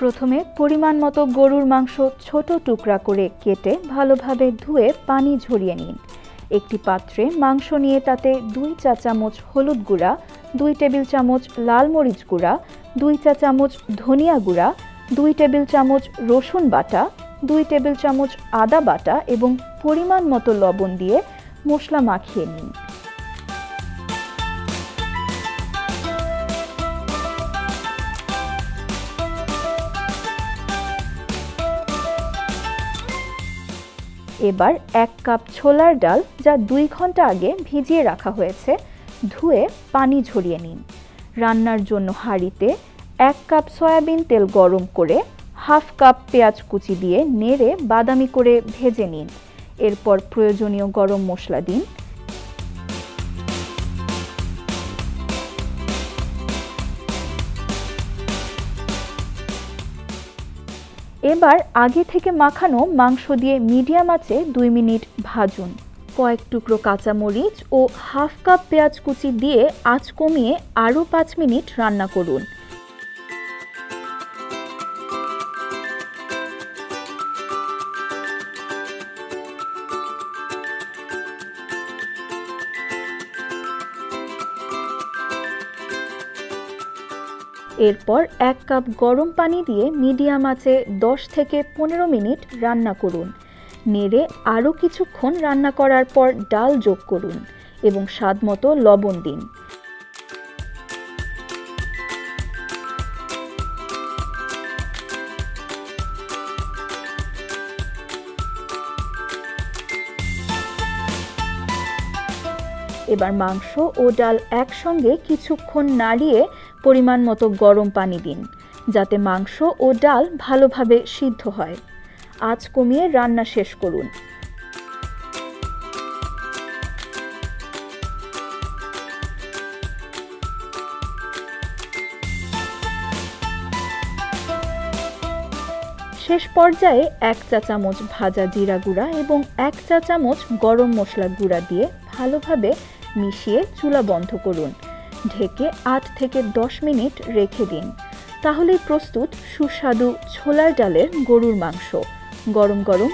প্রথমে পরিমাণ মতো গরুর মাংস ছোট টুকরা করে কেটে ভালোভাবে ধুয়ে পানি ঝরিয়ে নিন। একটি পাত্রে মাংস নিয়ে তাতে 2 চা চামচ হলুদ গুঁড়া, 2 টেবিল চামচ লাল মরিচ গুঁড়া, 2 চা চামচ ধনিয়া গুঁড়া, 2 টেবিল চামচ রসুন বাটা, 2 টেবিল চামচ আদা বাটা এবং পরিমাণ মতো লবণ দিয়ে মশলা মাখিয়ে নিন। এবার 1 কাপ ছোলার ডাল, যা 2 ঘন্টা আগে ভিজিয়ে রাখা হয়েছে, ধুয়ে পানি ঝরিয়ে নিন। রান্নার জন্য হাঁড়িতে 1 কাপ সয়াবিন তেল গরম করে হাফ কাপ পেঁয়াজ কুচি দিয়ে নেড়ে বাদামি করে ভেজে নিন। এরপর প্রয়োজনীয় গরম মশলা দিন। এবার আগে থেকে মাখানো মাংস দিয়ে মিডিয়াম আঁচে 2 মিনিট ভাজুন। কয়েক টুকরো কাঁচামরিচ ও হাফ কাপ পেঁয়াজ কুচি দিয়ে আঁচ কমিয়ে আরও 5 মিনিট রান্না করুন। এরপর 1 কাপ গরম পানি দিয়ে মিডিয়াম আঁচে 10 থেকে 15 মিনিট রান্না করুন। নেড়ে আরও কিছুক্ষণ রান্না করার পর ডাল যোগ করুন এবং স্বাদমতো লবণ দিন। এবার মাংস ও ডাল একসঙ্গে কিছুক্ষণ নাড়িয়ে পরিমাণ মতো গরম পানি দিন, যাতে মাংস ও ডাল ভালোভাবে সিদ্ধ হয়। আঁচ কমিয়ে রান্না শেষ করুন। শেষ পর্যায়ে 1 চা চামচ ভাজা জিরা গুঁড়া এবং 1 চা চামচ গরম মশলা গুঁড়া দিয়ে ভালোভাবে মিশিয়ে চুলা বন্ধ করুন। ঢেকে 8 থেকে 10 মিনিট রেখে দিন। তাহলেই প্রস্তুত সুস্বাদু ছোলার ডালের গরুর মাংস। গরম গরম